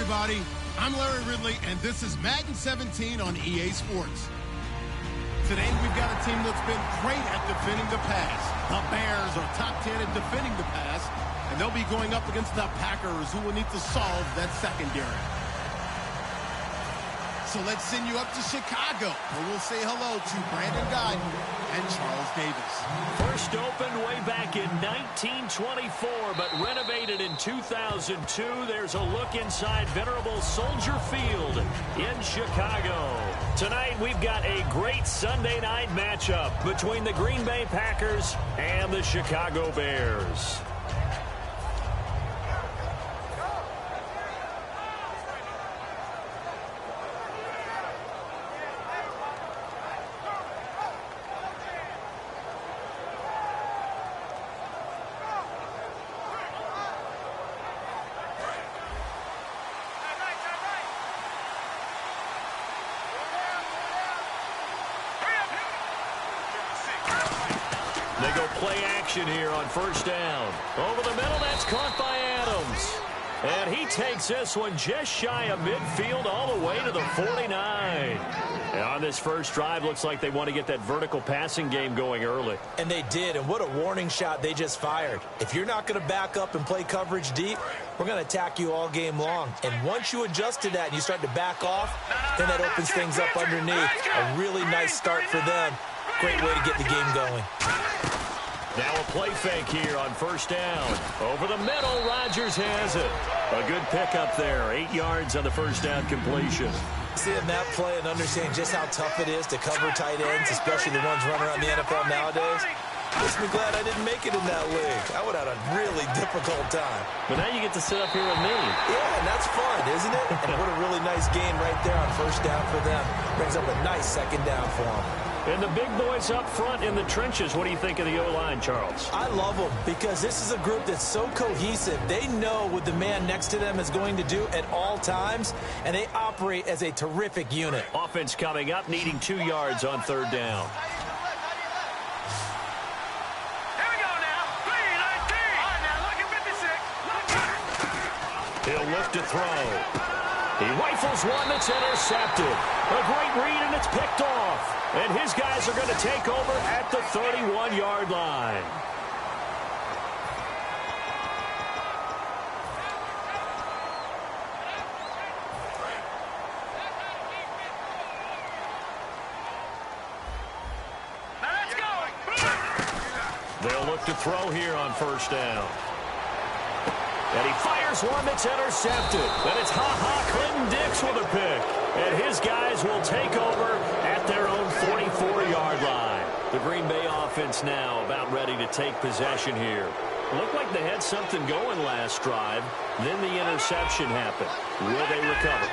everybody. I'm Larry Ridley, and this is Madden 17 on EA Sports. Today, we've got a team that's been great at defending the pass. The Bears are top 10 at defending the pass, and they'll be going up against the Packers, who will need to solve that secondary. So let's send you up to Chicago, where we'll say hello to Brandon Guyton and Charles Davis. First opened way back in 1924, but renovated in 2002. There's a look inside venerable Soldier Field in Chicago. Tonight, we've got a great Sunday night matchup between the Green Bay Packers and the Chicago Bears. They go play action here on first down. Over the middle, that's caught by Adams. And he takes this one just shy of midfield all the way to the 49. And on this first drive, looks like they want to get that vertical passing game going early. And they did, and what a warning shot they just fired. If you're not going to back up and play coverage deep, we're going to attack you all game long. And once you adjust to that and you start to back off, then that opens things up underneath. A really nice start for them. Great way to get the game going. Now a play fake here on first down. Over the middle, Rodgers has it. A good pickup there. 8 yards on the first down completion. Seeing that play and understanding just how tough it is to cover tight ends, especially the ones running around the NFL nowadays, makes me glad I didn't make it in that league. I would have had a really difficult time. But now you get to sit up here with me. Yeah, and that's fun, isn't it? And what a really nice game right there on first down for them. Brings up a nice second down for them. And the big boys up front in the trenches. What do you think of the O-line, Charles? I love them because this is a group that's so cohesive. They know what the man next to them is going to do at all times, and they operate as a terrific unit. Offense coming up, needing 2 yards on third down. Here we go now. 3-19. All right, now, look at 56. He'll look to throw. He rifles one that's intercepted. A great read, and it's picked off. And his guys are going to take over at the 31-yard line. Now let's go. They'll look to throw here on first down. And he fires one that's intercepted. And it's Clinton Dix with a pick. And his guys will take over at their own 44-yard line. The Green Bay offense now about ready to take possession here. Looked like they had something going last drive. Then the interception happened. Will they recover?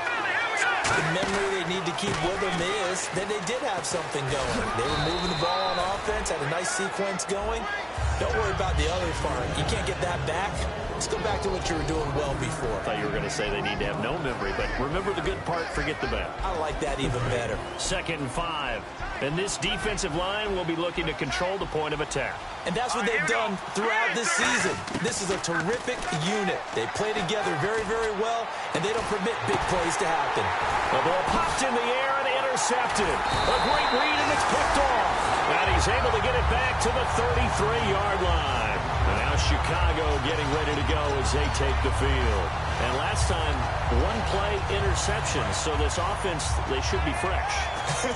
The memory they need to keep with them is that they did have something going. They were moving the ball on offense, had a nice sequence going. Don't worry about the other part. You can't get that back. Let's go back to what you were doing well before. I thought you were going to say they need to have no memory, but remember the good part, forget the bad. I like that even better. 2nd and 5. And this defensive line will be looking to control the point of attack. And that's what they've done throughout this season. This is a terrific unit. They play together very, very well, and they don't permit big plays to happen. The ball popped in the air and intercepted. A great read, and it's picked off. And he's able to get it back to the 33-yard line. And now Chicago getting ready to go as they take the field. And last time, one play interception. So this offense, they should be fresh.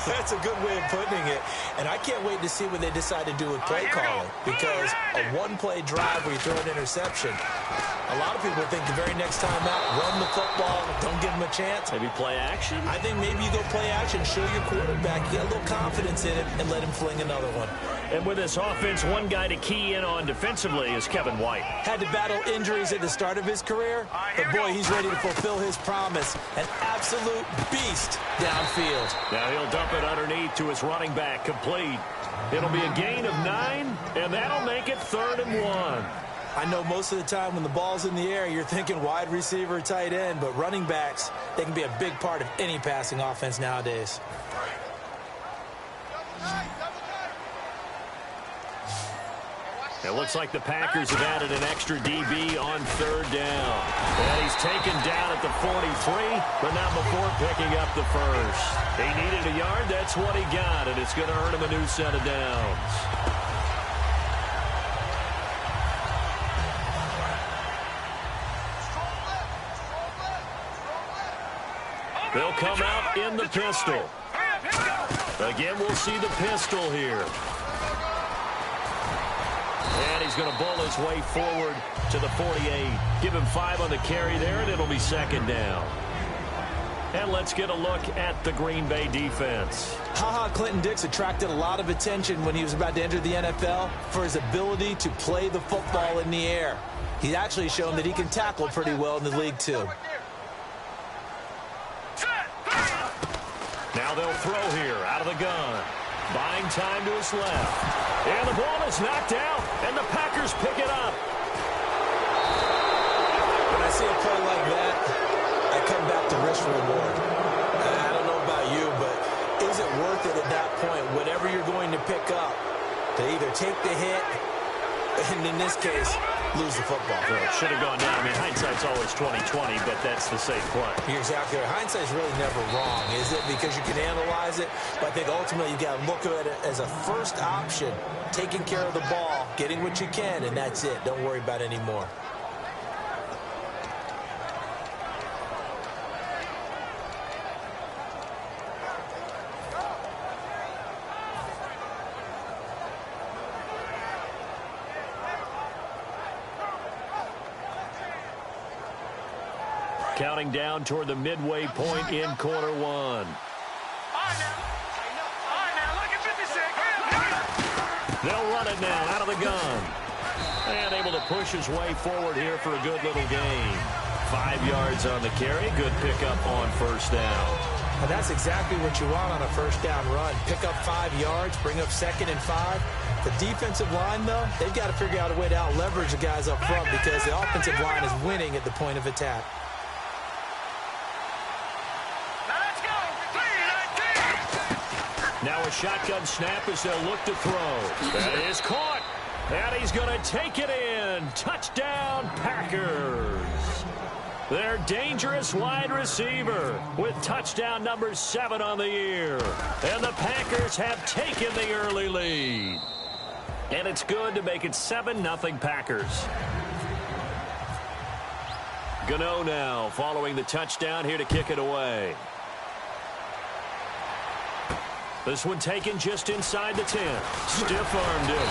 That's a good way of putting it. And I can't wait to see what they decide to do with play calling. Because a one-play drive where you throw an interception, a lot of people think the very next time out, run the football, don't give them a chance. Maybe play action? I think maybe you go play action, show your quarterback, you got a little confidence in him, and let him fling another one. And with this offense, one guy to key in on defensively is Kevin White. Had to battle injuries at the start of his career, but boy, he's ready to fulfill his promise. An absolute beast downfield. Now he'll dump it underneath to his running back, complete. It'll be a gain of 9, and that'll make it 3rd and 1. I know most of the time when the ball's in the air, you're thinking wide receiver, tight end, but running backs, they can be a big part of any passing offense nowadays. It looks like the Packers have added an extra DB on third down. And he's taken down at the 43, but not before picking up the first. He needed a yard. That's what he got, and it's going to earn him a new set of downs. They'll come out in the pistol. Again, we'll see the pistol here. And he's going to bull his way forward to the 48. Give him 5 on the carry there, and it'll be second down. And let's get a look at the Green Bay defense. Clinton Dix attracted a lot of attention when he was about to enter the NFL for his ability to play the football in the air. He's actually shown that he can tackle pretty well in the league, too. Now they'll throw here out of the gun. Buying time to his left. And the ball is knocked out, and the Packers pick it up. When I see a play like that, I come back to risk reward. I don't know about you, but is it worth it at that point, whatever you're going to pick up, to either take the hit, and in this case, lose the football? Well, it should have gone down. I mean, hindsight's always 20/20, but that's the safe play. You're exactly right. Hindsight's really never wrong, is it? Because you can analyze it, but I think ultimately you got to look at it as a first option, taking care of the ball, getting what you can, and that's it. Don't worry about any more. Counting down toward the midway point in quarter one. They'll run it now out of the gun. And able to push his way forward here for a good little gain. 5 yards on the carry. Good pickup on first down. And that's exactly what you want on a first down run. Pick up 5 yards, bring up 2nd and 5. The defensive line, though, they've got to figure out a way to out-leverage the guys up front because the offensive line is winning at the point of attack. Now a shotgun snap as they'll look to throw. That is caught. And he's going to take it in. Touchdown, Packers. Their dangerous wide receiver with touchdown number 7 on the year. And the Packers have taken the early lead. And it's good to make it 7-0 Packers. Gano now following the touchdown here to kick it away. This one taken just inside the 10. Stiff-armed him.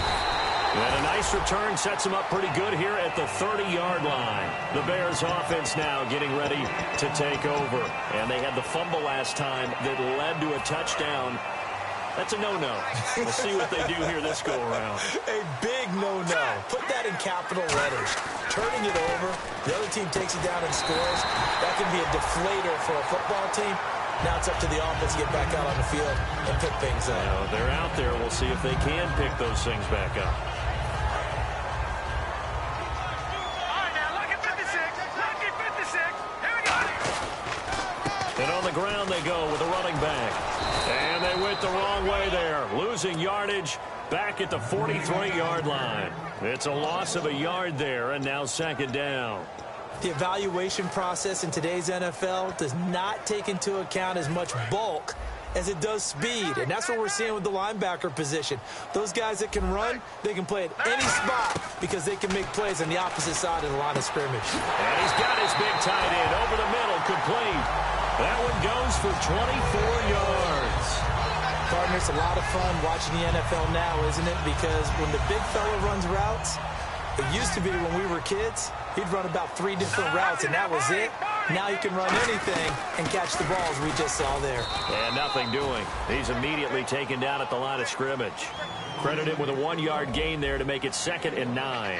And a nice return sets him up pretty good here at the 30-yard line. The Bears offense now getting ready to take over. And they had the fumble last time that led to a touchdown. That's a no-no. We'll see what they do here this go-around. A big no-no. Put that in capital letters. Turning it over, the other team takes it down and scores. That can be a deflator for a football team. Now it's up to the offense to get back out on the field and pick things up. Well, they're out there. We'll see if they can pick those things back up. All right, now look at 56. Look at 56. Here we go. And on the ground they go with a running back. And they went the wrong way there. Losing yardage back at the 43-yard line. It's a loss of a yard there, and now 2nd down. The evaluation process in today's NFL does not take into account as much bulk as it does speed. And that's what we're seeing with the linebacker position. Those guys that can run, they can play at any spot because they can make plays on the opposite side of the line of scrimmage. And he's got his big tight end over the middle, complete. That one goes for 24 yards. Partner, it's a lot of fun watching the NFL now, isn't it? Because when the big fella runs routes, it used to be when we were kids, he'd run about 3 different routes, and that was it. Now he can run anything and catch the balls we just saw there. And nothing doing. He's immediately taken down at the line of scrimmage. Credit him with a 1-yard gain there to make it 2nd and 9.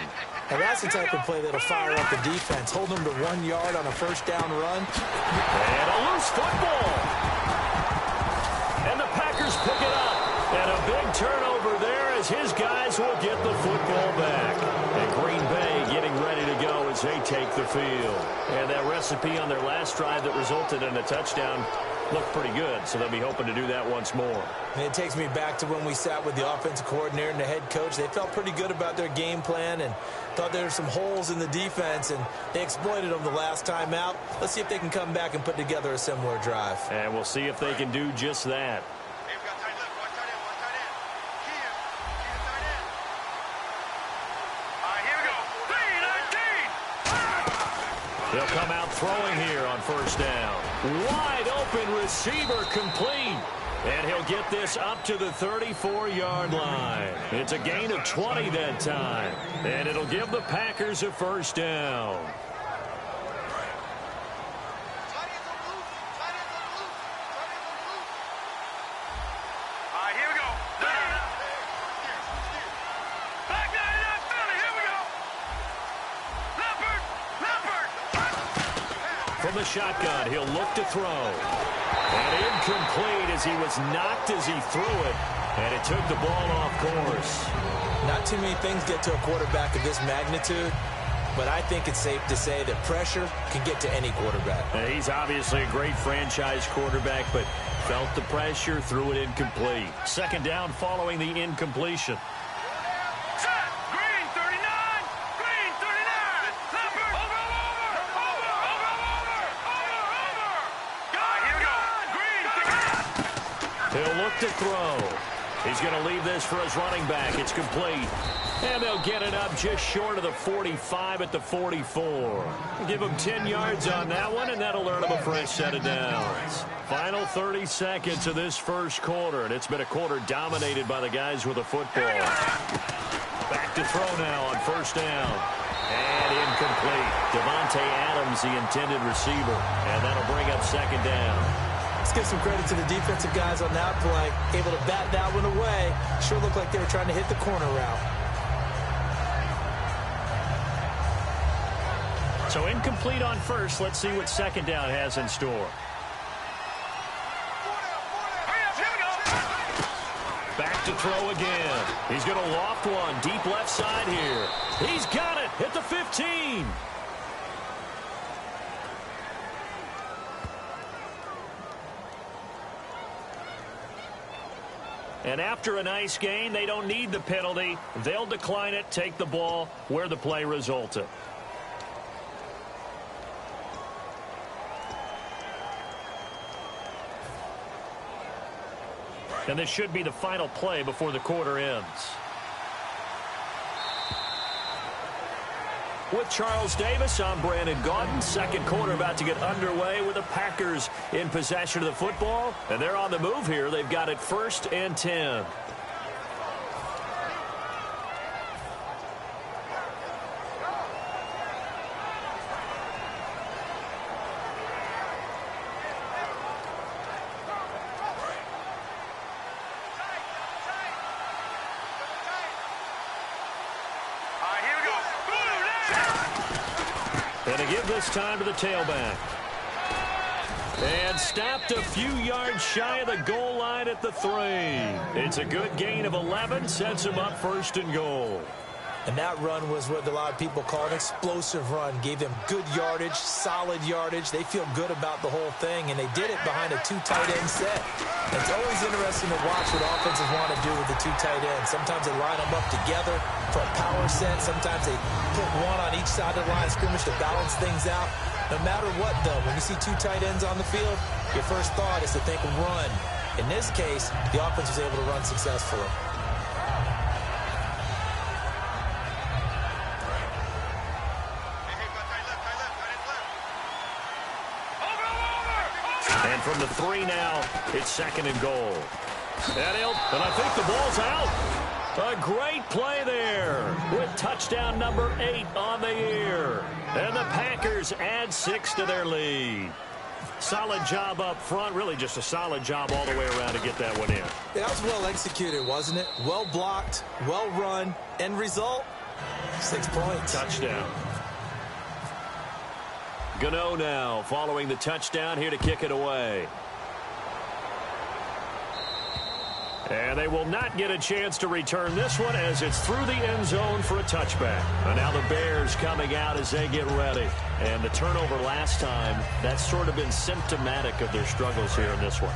And that's the type of play that'll fire up the defense. Hold them to 1 yard on a first down run. And a loose football. And the Packers pick it up. And a big turnover there as his guys will get the football back. And Green Bay getting ready to go as they take the field. And that recipe on their last drive that resulted in a touchdown looked pretty good, so they'll be hoping to do that once more. And it takes me back to when we sat with the offensive coordinator and the head coach. They felt pretty good about their game plan and thought there were some holes in the defense, and they exploited them the last time out. Let's see if they can come back and put together a similar drive. And we'll see if they can do just that. He'll come out throwing here on first down. Wide open receiver complete. And he'll get this up to the 34-yard line. It's a gain of 20 that time. And it'll give the Packers a first down. From the shotgun, he'll look to throw. And incomplete as he was knocked as he threw it. And it took the ball off course. Not too many things get to a quarterback of this magnitude, but I think it's safe to say that pressure can get to any quarterback. And he's obviously a great franchise quarterback, but felt the pressure, threw it incomplete. Second down following the incompletion. He'll look to throw. He's going to leave this for his running back. It's complete. And they'll get it up just short of the 45 at the 44. Give him 10 yards on that one, and that'll earn him a fresh set of downs. Final 30 seconds of this first quarter, and it's been a quarter dominated by the guys with the football. Back to throw now on first down. And incomplete. Devontae Adams, the intended receiver. And that'll bring up second down. Let's give some credit to the defensive guys on that play. Able to bat that one away. Sure looked like they were trying to hit the corner route. So incomplete on first. Let's see what second down has in store. Back to throw again. He's going to loft one deep left side here. He's got it at the 15. And after a nice gain, they don't need the penalty. They'll decline it, take the ball where the play resulted. And this should be the final play before the quarter ends. With Charles Davis, I'm Brandon Gaudin. Second quarter about to get underway with the Packers in possession of the football. And they're on the move here. They've got it 1st and 10. And to give this time to the tailback. And stopped a few yards shy of the goal line at the 3. It's a good gain of 11, sets him up 1st and goal. And that run was what a lot of people call an explosive run. Gave them good yardage, solid yardage. They feel good about the whole thing, and they did it behind a 2 tight end set. It's always interesting to watch what offenses want to do with the 2 tight ends. Sometimes they line them up together for a power set. Sometimes they put one on each side of the line of scrimmage to balance things out. No matter what, though, when you see 2 tight ends on the field, your first thought is to think run. In this case, the offense was able to run successfully. And from the 3 now, it's 2nd and goal. And I think the ball's out. A great play there with touchdown number 8 on the year. And the Packers add 6 to their lead. Solid job up front. Really just a solid job all the way around to get that one in. That was well executed, wasn't it? Well blocked, well run. End result, 6 points. Touchdown. Gano now following the touchdown here to kick it away. And they will not get a chance to return this one as it's through the end zone for a touchback. And now the Bears coming out as they get ready. And the turnover last time, that's sort of been symptomatic of their struggles here in this one.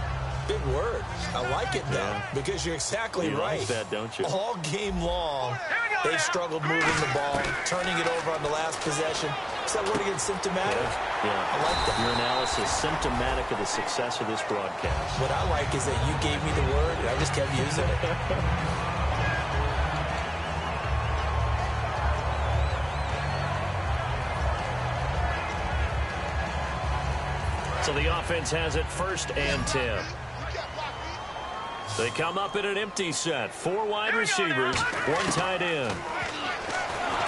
Big word. I like it, though, because you're exactly right. You like that, don't you? All game long, they've struggled moving the ball, turning it over on the last possession. Is that word again, symptomatic? Yeah. I like that. Your analysis, symptomatic of the success of this broadcast. What I like is that you gave me the word, and I just kept using it. So the offense has it 1st and 10. They come up in an empty set. 4 wide receivers, 1 tight end.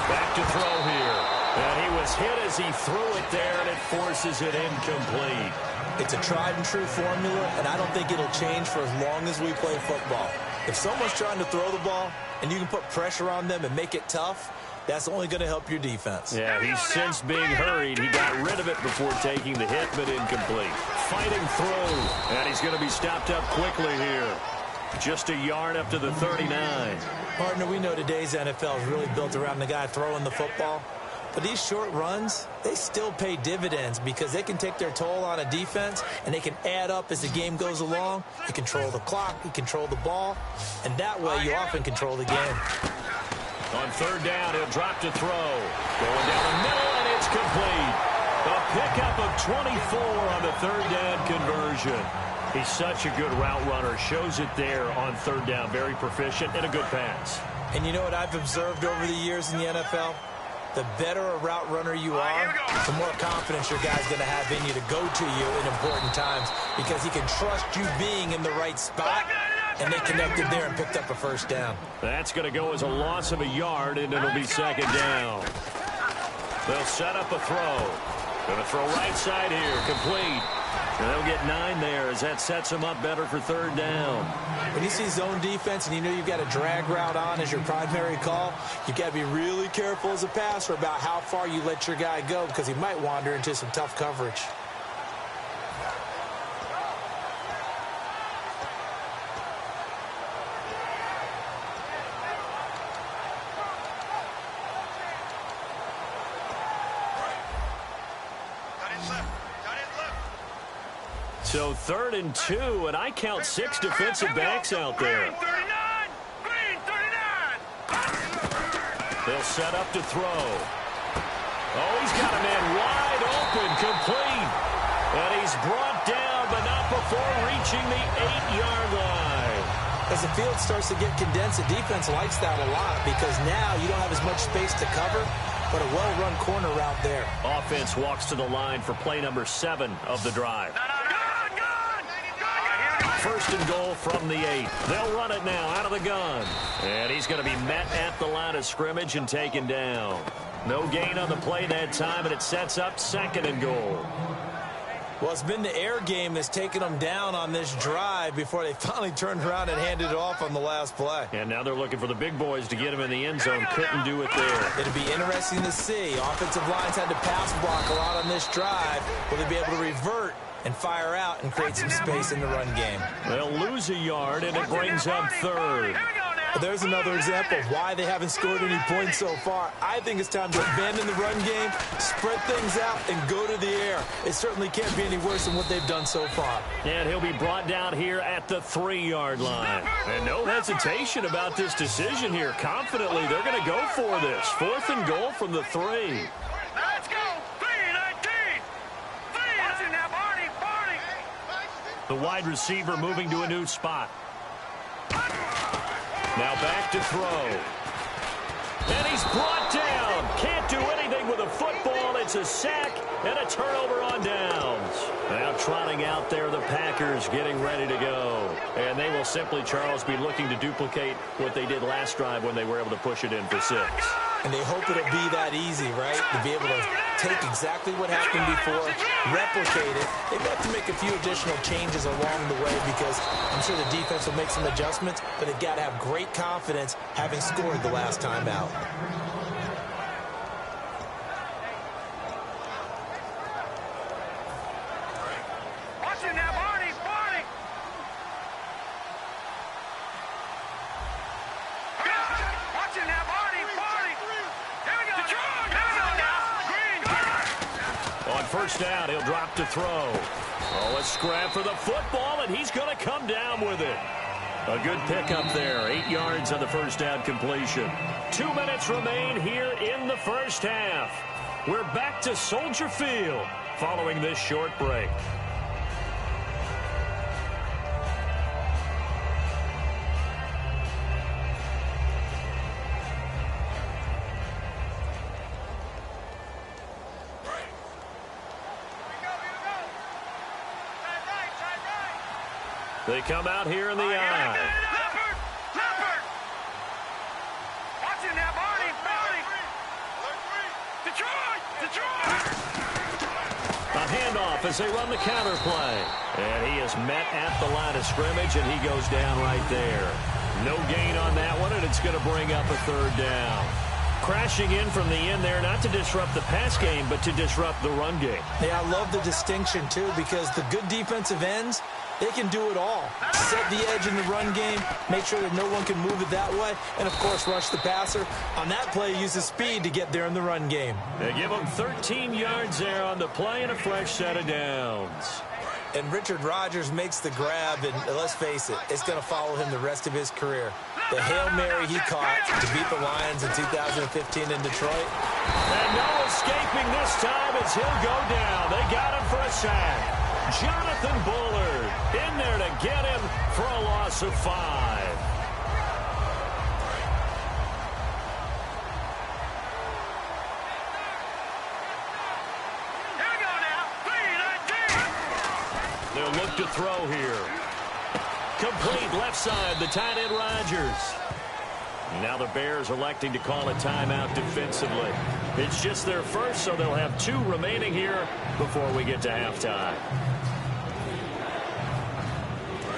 Back to throw here. And he was hit as he threw it there, and it forces it incomplete. It's a tried-and-true formula, and I don't think it'll change for as long as we play football. If someone's trying to throw the ball, and you can put pressure on them and make it tough, that's only going to help your defense. Yeah, he's since being hurried. He got rid of it before taking the hit, but incomplete. Fighting through, and he's going to be stopped up quickly here. Just a yard up to the 39. Partner, we know today's NFL is really built around the guy throwing the football. But these short runs, they still pay dividends because they can take their toll on a defense, and they can add up as the game goes along. You control the clock, you control the ball, and that way you often control the game. On 3rd down, he'll drop to throw. Going down the middle, and it's complete. A pickup of 24 on the 3rd down conversion. He's such a good route runner. Shows it there on 3rd down. Very proficient and a good pass. And you know what I've observed over the years in the NFL? The better a route runner you are, the more confidence your guy's going to have in you to go to you in important times because he can trust you being in the right spot, and they connected there and picked up a 1st down. That's going to go as a loss of a yard, and it'll be 2nd down. They'll set up a throw. Going to throw right side here, complete. And they'll get 9 there as that sets them up better for 3rd down. When you see zone defense and you know you've got a drag route on as your primary call, you've got to be really careful as a passer about how far you let your guy go because he might wander into some tough coverage. So 3rd and 2, and I count 6 defensive backs out there. Green 39. They'll set up to throw. Oh, he's got a man wide open, complete. And he's brought down, but not before reaching the 8-yard line. As the field starts to get condensed, the defense likes that a lot because now you don't have as much space to cover, but a well-run corner route there. Offense walks to the line for play number 7 of the drive. 1st and goal from the 8. They'll run it now out of the gun. And he's going to be met at the line of scrimmage and taken down. No gain on the play that time, and it sets up 2nd and goal. Well, it's been the air game that's taken them down on this drive before they finally turned around and handed it off on the last play. And now they're looking for the big boys to get him in the end zone. Couldn't do it there. It'll be interesting to see. Offensive lines had to pass block a lot on this drive. Will they be able to revert and fire out and create some space in the run game? They'll lose a yard, and it brings up 3rd. But there's another example of why they haven't scored any points so far. I think it's time to abandon the run game, spread things out, and go to the air. It certainly can't be any worse than what they've done so far. And he'll be brought down here at the 3-yard line. And no hesitation about this decision here. Confidently, they're going to go for this. 4th and goal from the 3. Let's go. 3-19. Watch it now, Barney. The wide receiver moving to a new spot. Now back to throw. And he's brought down. Can't do anything with a football. It's a sack and a turnover on downs. Now trotting out there, the Packers getting ready to go. And they will simply, Charles, be looking to duplicate what they did last drive when they were able to push it in for 6. And they hope it'll be that easy, right? To be able to take exactly what happened before, replicate it. They've got to make a few additional changes along the way because I'm sure the defense will make some adjustments, but they've got to have great confidence having scored the last time out. Watch it now, Barney. first down. He'll drop to throw. Oh, a scrap for the football, and he's going to come down with it. A good pickup there. 8 yards on the first down completion. 2 minutes remain here in the first half. We're back to Soldier Field following this short break. They come out here in the eye. Leopard! Watch him now, Barney! Detroit! A handoff as they run the counter play. And he is met at the line of scrimmage, and he goes down right there. No gain on that one, and it's going to bring up a third down. Crashing in from the end there, not to disrupt the pass game, but to disrupt the run game. Yeah, I love the distinction, too, because the good defensive ends, they can do it all. Set the edge in the run game, make sure that no one can move it that way, and, of course, rush the passer. On that play, use the speed to get there in the run game. They give him 13 yards there on the play and a fresh set of downs. And Richard Rodgers makes the grab, and let's face it, it's going to follow him the rest of his career. The Hail Mary he caught to beat the Lions in 2015 in Detroit. And no escaping this time as he'll go down. They got him for a sack. Jonathan Bullard in there to get him for a loss of 5. They'll look to throw here. Complete left side, the tight end Rodgers. Now the Bears electing to call a timeout defensively. It's just their first, so they'll have 2 remaining here before we get to halftime.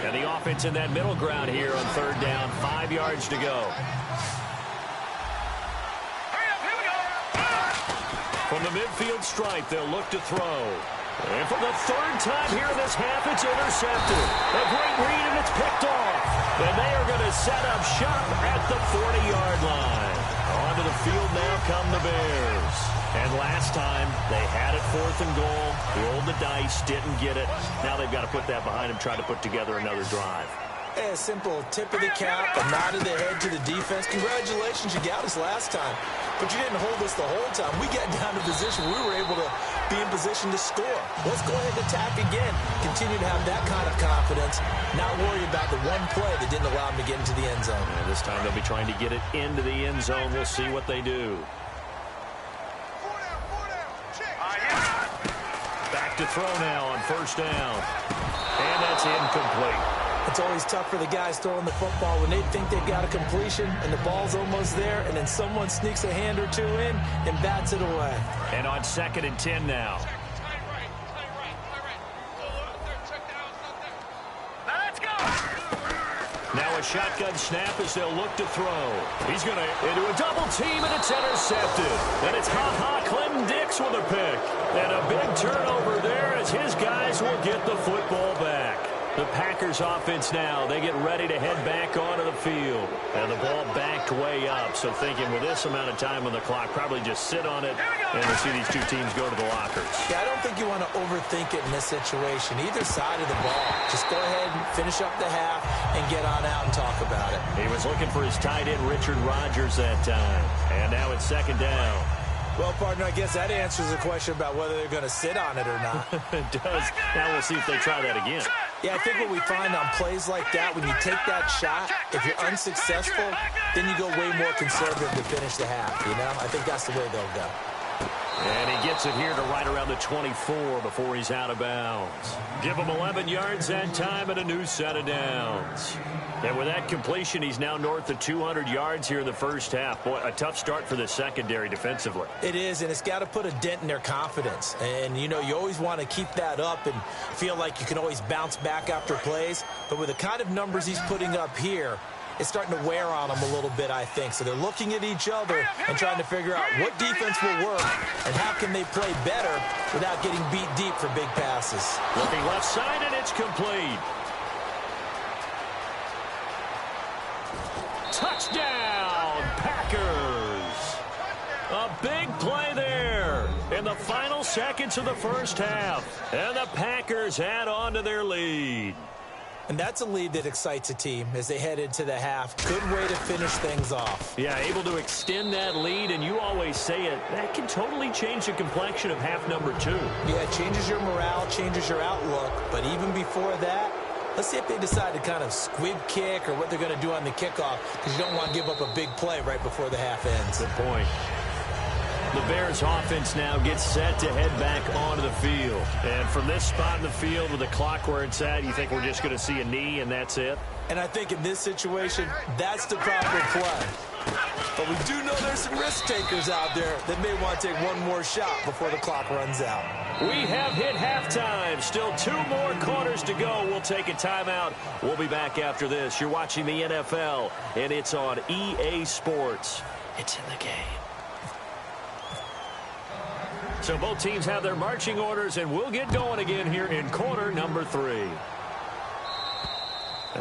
And the offense in that middle ground here on third down, 5 yards to go. From the midfield stripe, they'll look to throw. And for the third time here in this half, it's intercepted. A great read, and it's picked off. And they are going to set up shop at the 40-yard line. Onto the field now come the Bears. And last time, they had it 4th and goal, rolled the dice, didn't get it. Now they've got to put that behind them, try to put together another drive. A simple tip of the cap, a nod of the head to the defense. Congratulations, you got us last time. But you didn't hold us the whole time. We got down to position. We were able to be in position to score. Let's go ahead and attack again. Continue to have that kind of confidence. Not worry about the one play that didn't allow them to get into the end zone. And this time they'll be trying to get it into the end zone. We'll see what they do. Back to throw now on first down. And that's incomplete. It's always tough for the guys throwing the football when they think they've got a completion and the ball's almost there, and then someone sneaks a hand or two in and bats it away. And on 2nd and 10 now. Let's go! Now a shotgun snap as they'll look to throw. He's going to into a double team, and it's intercepted. And it's Clinton Dix with a pick. And a big turnover there as his guys will get the football back. The Packers offense now, they get ready to head back onto the field. And the ball backed way up, so thinking with this amount of time on the clock, probably just sit on it, and we'll see these 2 teams go to the lockers. Yeah, I don't think you want to overthink it in this situation. Either side of the ball. Just go ahead and finish up the half and get on out and talk about it. He was looking for his tight end, Richard Rodgers, that time. And now it's 2nd down. Well, partner, I guess that answers the question about whether they're going to sit on it or not. It does. Now we'll see if they try that again. Yeah, I think what we find on plays like that, when you take that shot, if you're unsuccessful, then you go way more conservative to finish the half, you know? I think that's the way they'll go. And he gets it here to right around the 24 before he's out of bounds. Give him 11 yards that time and a new set of downs. And with that completion, he's now north of 200 yards here in the first half. Boy, a tough start for the secondary defensively. It is, and it's got to put a dent in their confidence. And, you know, you always want to keep that up and feel like you can always bounce back after plays. But with the kind of numbers he's putting up here, it's starting to wear on them a little bit, I think. So they're looking at each other and trying to figure out what defense will work and how can they play better without getting beat deep for big passes. Looking left side, and it's complete. Touchdown, Packers. A big play there. in the final seconds of the first half. And the Packers add on to their lead. And that's a lead that excites a team as they head into the half. Good way to finish things off. Yeah, able to extend that lead, and you always say it, that can totally change the complexion of half number 2. Yeah, it changes your morale, changes your outlook. But even before that, let's see if they decide to kind of squib kick or what they're going to do on the kickoff, because you don't want to give up a big play right before the half ends. Good point. The Bears offense now gets set to head back onto the field. And from this spot in the field with the clock where it's at, you think we're just going to see a knee and that's it? And I think in this situation, that's the proper play. But we do know there's some risk takers out there that may want to take one more shot before the clock runs out. We have hit halftime. Still 2 more quarters to go. We'll take a timeout. We'll be back after this. You're watching the NFL, and it's on EA Sports. It's in the game. So both teams have their marching orders, and we'll get going again here in quarter number 3.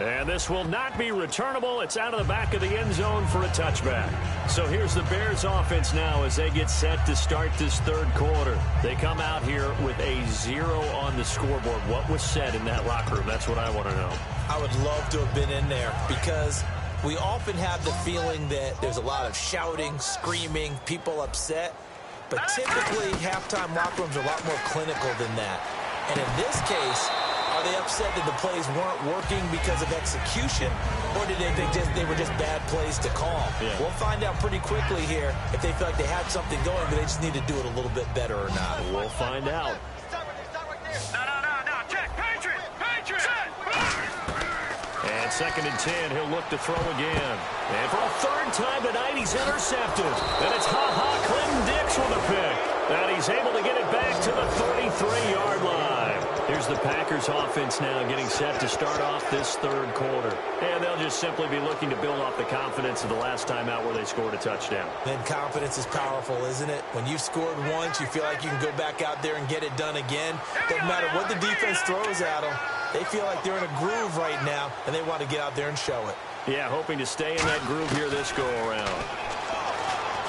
And this will not be returnable. It's out of the back of the end zone for a touchback. So here's the Bears offense now as they get set to start this third quarter. They come out here with a 0 on the scoreboard. What was said in that locker room? That's what I want to know. I would love to have been in there because we often have the feeling that there's a lot of shouting, screaming, people upset. But typically, halftime locker rooms are a lot more clinical than that. And in this case, are they upset that the plays weren't working because of execution, or did they think they were just bad plays to call? Yeah. We'll find out pretty quickly here if they feel like they had something going, but they just need to do it a little bit better or not. We'll find out. No. Check. Patriot. And 2nd and 10, he'll look to throw again. And for a 3rd time tonight, he's intercepted. And it's Clinton Dix with a pick. And he's able to get it back to the 33-yard line. Here's the Packers offense now getting set to start off this third quarter. And they'll just simply be looking to build off the confidence of the last time out where they scored a touchdown. Then confidence is powerful, isn't it? When you've scored once, you feel like you can go back out there and get it done again. Doesn't matter what the defense throws at them. They feel like they're in a groove right now, and they want to get out there and show it. Yeah, hoping to stay in that groove here this go-around.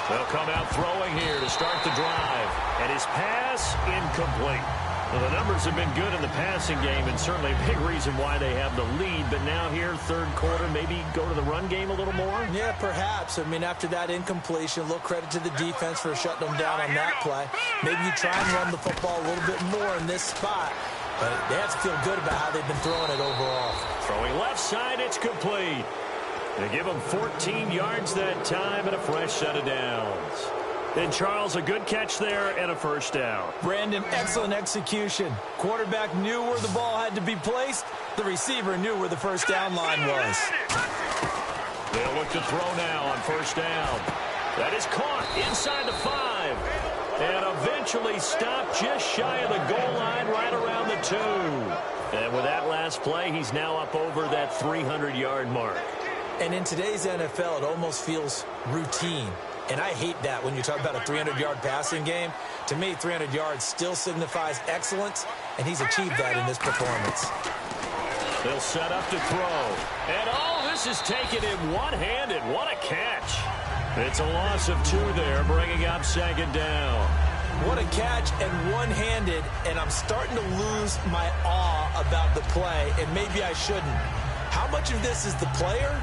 They'll come out throwing here to start the drive. And his pass incomplete. Well, the numbers have been good in the passing game, and certainly a big reason why they have the lead. But now here, third quarter, maybe go to the run game a little more? Yeah, perhaps. I mean, after that incompletion, a little credit to the defense for shutting them down on that play. Maybe you try and run the football a little bit more in this spot. But they have to feel good about how they've been throwing it overall. Throwing left side, it's complete. They give them 14 yards that time and a fresh set of downs. And Charles, a good catch there and a first down. Brandon, excellent execution. Quarterback knew where the ball had to be placed. The receiver knew where the first down line was. They'll look to throw now on first down. That is caught inside the 5. And eventually stopped just shy of the goal line right around the 2. And with that last play, he's now up over that 300-yard mark. And in today's NFL, it almost feels routine. And I hate that when you talk about a 300-yard passing game. To me, 300 yards still signifies excellence, and he's achieved that in this performance. They'll set up to throw. And, this is taken in one-handed. What a catch. It's a loss of 2 there, bringing up 2nd down. What a catch and one-handed, and I'm starting to lose my awe about the play, and maybe I shouldn't. How much of this is the player?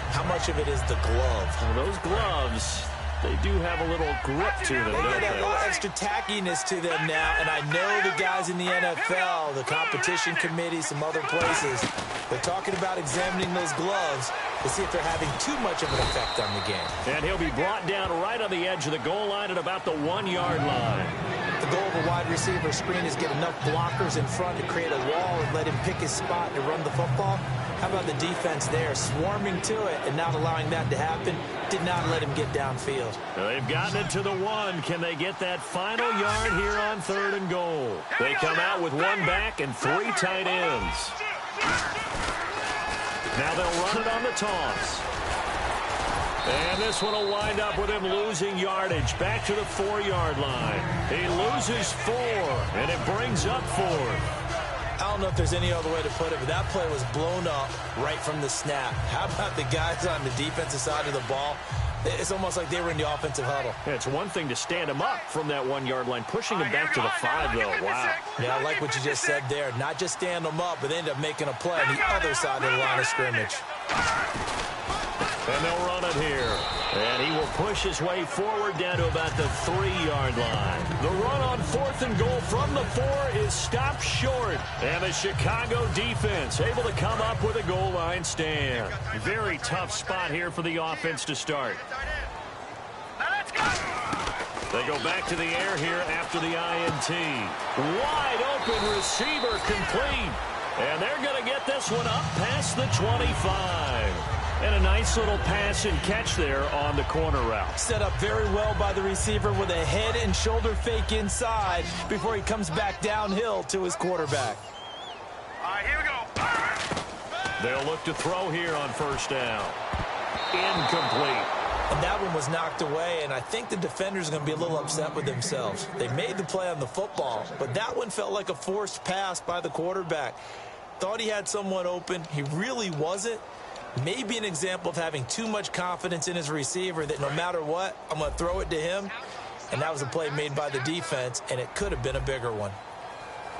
How much of it is the glove? Well, those gloves, they do have a little grip to them, don't They they? have a little extra tackiness to them now, and I know the guys in the NFL, the competition committee, some other places, they're talking about examining those gloves to see if they're having too much of an effect on the game. And he'll be brought down right on the edge of the goal line at about the 1-yard line. The goal of a wide receiver screen is get enough blockers in front to create a wall and let him pick his spot to run the football. How about the defense there, swarming to it and not allowing that to happen? Did not let him get downfield. They've gotten it to the 1. Can they get that final yard here on 3rd and goal? They come out with 1 back and 3 tight ends. Now they'll run it on the toss. And this one will wind up with him losing yardage back to the 4-yard line. He loses 4, and it brings up 4th. I don't know if there's any other way to put it, but that play was blown up right from the snap. How about the guys on the defensive side of the ball? It's almost like they were in the offensive huddle. Yeah, it's one thing to stand him up from that 1-yard line, pushing him back to the 5, though. Wow. Yeah, I like what you just said there. Not just stand them up, but they end up making a play on the other side of the line of scrimmage. And they'll run it here. And he will push his way forward down to about the 3-yard line. The run on 4th and goal from the 4 is stopped short. And the Chicago defense able to come up with a goal line stand. Very tough spot here for the offense to start. They go back to the air here after the INT. Wide open receiver complete. And they're going to get this one up past the 25. And a nice little pass and catch there on the corner route. Set up very well by the receiver with a head and shoulder fake inside before he comes back downhill to his quarterback. All right, here we go. They'll look to throw here on 1st down. Incomplete. And that one was knocked away, and I think the defenders are going to be a little upset with themselves. They made the play on the football, but that one felt like a forced pass by the quarterback. Thought he had someone open. He really wasn't. Maybe an example of having too much confidence in his receiver that no matter what, I'm going to throw it to him. And that was a play made by the defense, and it could have been a bigger one.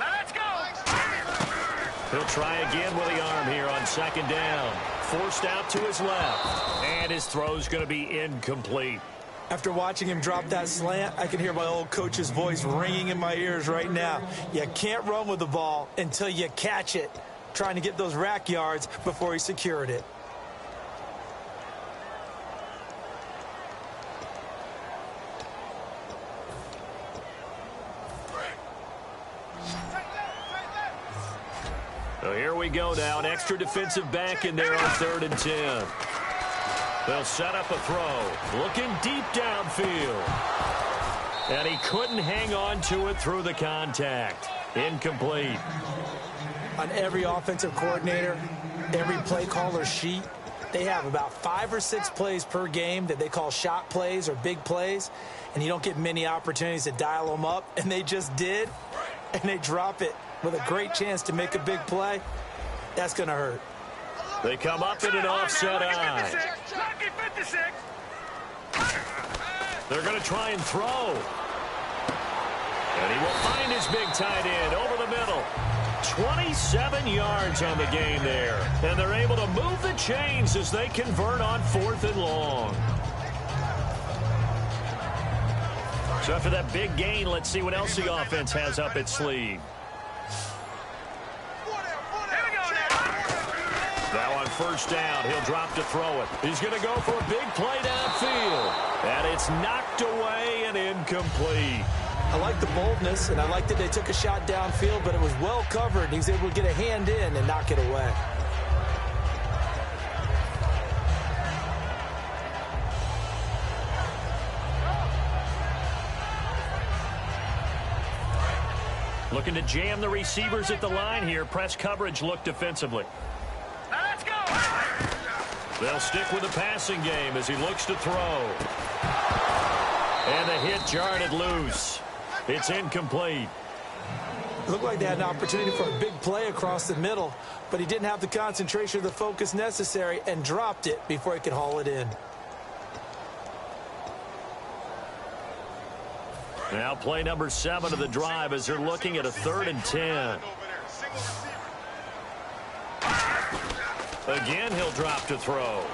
Let's go. He'll try again with the arm here on 2nd down. Forced out to his left. And his throw's going to be incomplete. After watching him drop that slant, I can hear my old coach's voice ringing in my ears right now. You can't run with the ball until you catch it. Trying to get those rack yards before he secured it. So here we go now. An extra defensive back in there on 3rd and 10. They'll set up a throw. Looking deep downfield. And he couldn't hang on to it through the contact. Incomplete. On every offensive coordinator, every play caller sheet, they have about 5 or 6 plays per game that they call shot plays or big plays. And you don't get many opportunities to dial them up. And they just did. And they drop it with a great chance to make a big play. That's going to hurt. They come up in an offset eye. They're going to try and throw. And he will find his big tight end over the middle. 27 yards on the game there. And they're able to move the chains as they convert on 4th and long. So after that big gain, let's see what else the offense has up its sleeve. Now on 1st down, he'll drop to throw it. He's going to go for a big play downfield. And it's knocked away and incomplete. I like the boldness, and I like that they took a shot downfield, but it was well covered. He was able to get a hand in and knock it away. Looking to jam the receivers at the line here. Press coverage look defensively. Let's go. They'll stick with the passing game as he looks to throw. And the hit jarred loose. It's incomplete. It looked like they had an opportunity for a big play across the middle, but he didn't have the concentration or the focus necessary and dropped it before he could haul it in. Now play number 7 of the drive as they're looking at a 3rd and 10. Again, he'll drop to throw.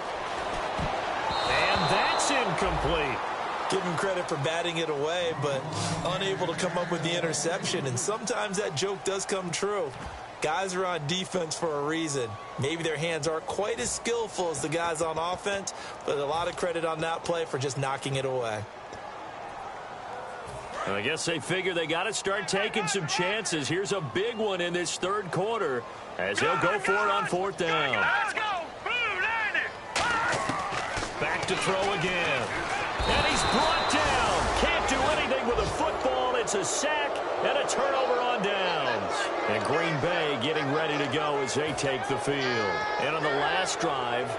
And that's incomplete. Give him credit for batting it away, but unable to come up with the interception. And sometimes that joke does come true. Guys are on defense for a reason. Maybe their hands aren't quite as skillful as the guys on offense, but a lot of credit on that play for just knocking it away. I guess they figure they got to start taking some chances. Here's a big one in this 3rd quarter as he'll go for it on 4th down. Let's go. Back to throw again. And he's brought down. Can't do anything with a football. It's a sack and a turnover on downs. And Green Bay getting ready to go as they take the field. And on the last drive,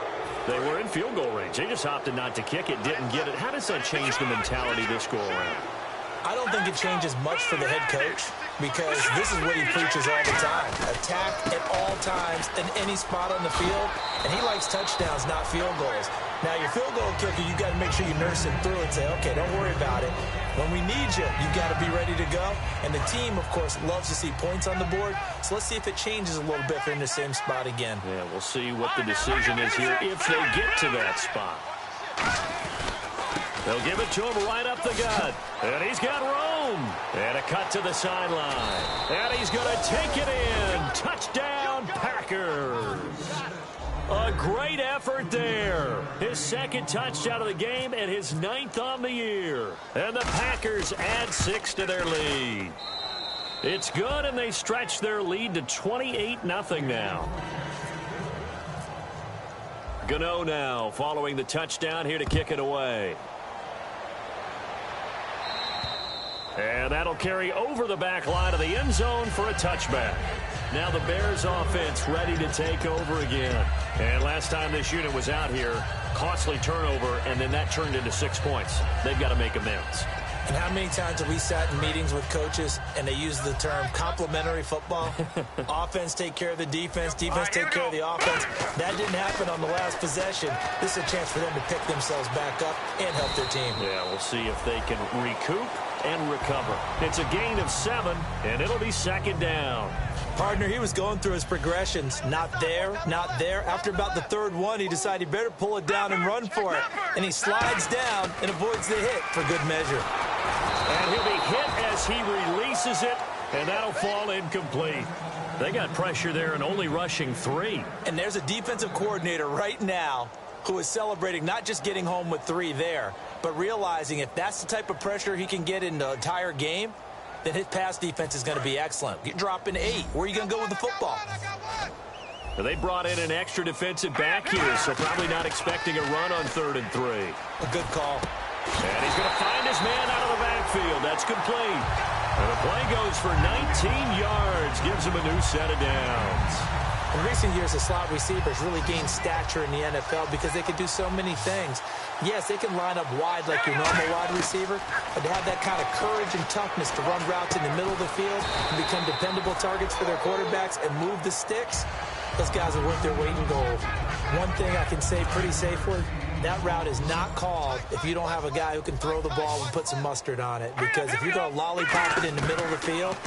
they were in field goal range. They just opted not to kick it, didn't get it. How does that change the mentality this go around? I don't think it changes much for the head coach because this is what he preaches all the time. Attack at all times in any spot on the field, and he likes touchdowns, not field goals. Now, your field goal kicker, you got to make sure you nurse him through and say, okay, don't worry about it. When we need you, you got to be ready to go. And the team, of course, loves to see points on the board. So let's see if it changes a little bit if they're in the same spot again. Yeah, we'll see what the decision is here if they get to that spot. They'll give it to him right up the gut. And he's got room. And a cut to the sideline. And he's going to take it in. Touchdown, Packers. A great effort there. His second touchdown of the game and his 9th on the year. And the Packers add 6 to their lead. It's good, and they stretch their lead to 28-0 now. Gano now following the touchdown here to kick it away. And that'll carry over the back line of the end zone for a touchback. Now the Bears offense ready to take over again. And last time this unit was out here, costly turnover, and then that turned into 6 points. They've got to make amends. And how many times have we sat in meetings with coaches and they use the term complementary football? Offense take care of the defense, defense take care of the offense. That didn't happen on the last possession. This is a chance for them to pick themselves back up and help their team. Yeah, we'll see if they can recoup and recover. It's a gain of 7, and it'll be second down. Partner, he was going through his progressions. Not there, not there. After about the third one, he decided he better pull it down and run for it. And he slides down and avoids the hit for good measure. And he'll be hit as he releases it, and that'll fall incomplete. They got pressure there and only rushing 3. And there's a defensive coordinator right now who is celebrating not just getting home with 3 there, but realizing if that's the type of pressure he can get in the entire game, then his pass defense is going to be excellent. You're dropping 8. Where are you going to go with the football? They brought in an extra defensive back here, so probably not expecting a run on 3rd and 3. A good call. And he's going to find his man out of the backfield. That's complete. And the play goes for 19 yards. Gives him a new set of downs. In recent years, the slot receivers really gained stature in the NFL because they can do so many things. Yes, they can line up wide like your normal wide receiver, but to have that kind of courage and toughness to run routes in the middle of the field and become dependable targets for their quarterbacks and move the sticks, those guys are worth their weight in gold. One thing I can say pretty safely, that route is not called if you don't have a guy who can throw the ball and put some mustard on it. Because if you're going to lollipop it in the middle of the field,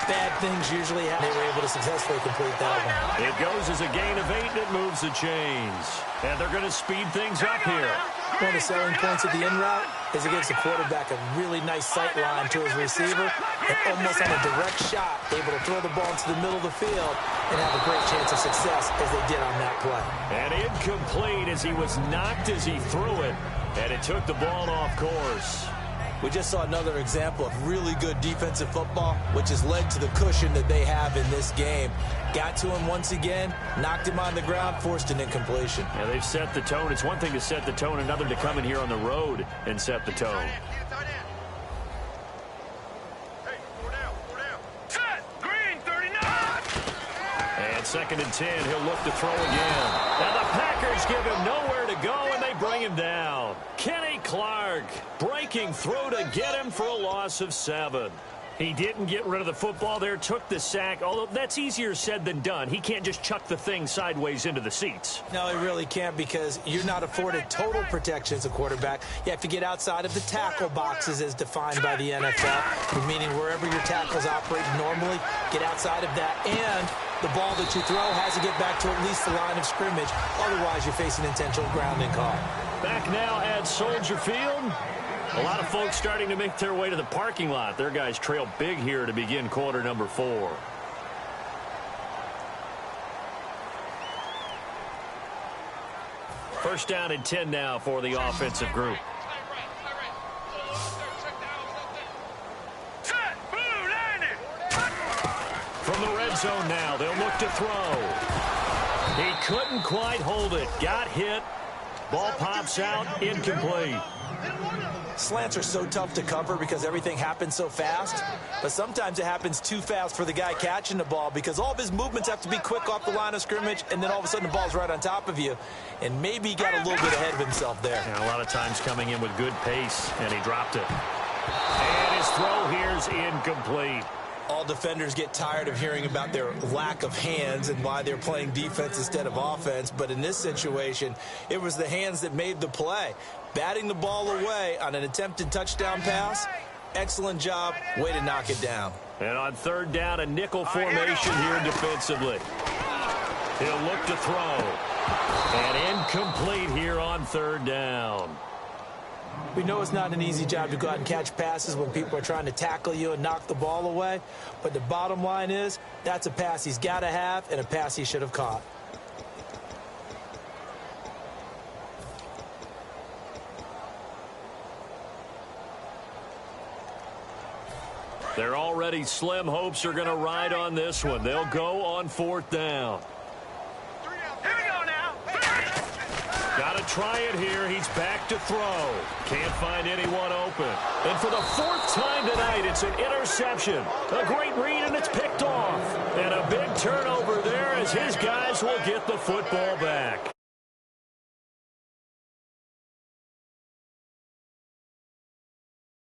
bad things usually happen. They were able to successfully complete that one. It goes as a gain of 8, and it moves the chains. And they're going to speed things up here. One of the selling points of the in route is it gives the quarterback a really nice sight line to his receiver and almost on a direct shot, able to throw the ball into the middle of the field and have a great chance of success as they did on that play. And incomplete as he was knocked as he threw it, and it took the ball off course. We just saw another example of really good defensive football, which has led to the cushion that they have in this game. Got to him once again, knocked him on the ground, forced an incompletion. Yeah, they've set the tone. It's one thing to set the tone, another to come in here on the road and set the tone. Set! Green, 39! And 2nd and 10, he'll look to throw again. And the Packers give him nowhere to go, and they bring him down. Kenny Clark breaking through to get him for a loss of 7. He didn't get rid of the football there, took the sack, although that's easier said than done. He can't just chuck the thing sideways into the seats. No, he really can't because you're not afforded total protection as a quarterback. You have to get outside of the tackle boxes as defined by the NFL, meaning wherever your tackles operate normally, get outside of that, and the ball that you throw has to get back to at least the line of scrimmage. Otherwise, you're facing intentional grounding call. Back now at Soldier Field. A lot of folks starting to make their way to the parking lot. Their guys trail big here to begin quarter number 4. First down and 10 now for the offensive group. Set! Blue, landed! From the red zone now, they'll look to throw. He couldn't quite hold it. Got hit. Ball pops out, incomplete. Slants are so tough to cover because everything happens so fast, but sometimes it happens too fast for the guy catching the ball because all of his movements have to be quick off the line of scrimmage, and then all of a sudden the ball's right on top of you, and maybe he got a little bit ahead of himself there. Yeah, a lot of times coming in with good pace, and he dropped it. And his throw here's incomplete. All defenders get tired of hearing about their lack of hands and why they're playing defense instead of offense. But in this situation, it was the hands that made the play. Batting the ball away on an attempted touchdown pass, excellent job. Way to knock it down. And on third down, a nickel formation here defensively. He'll look to throw. And incomplete here on third down. We know it's not an easy job to go out and catch passes when people are trying to tackle you and knock the ball away. But the bottom line is, that's a pass he's got to have and a pass he should have caught. They're already slim hopes are going to ride on this one. They'll go on fourth down. Here we go now. Got to try it here. He's back to throw. Can't find anyone open. And for the fourth time tonight, it's an interception. A great read, and it's picked off. And a big turnover there as his guys will get the football back.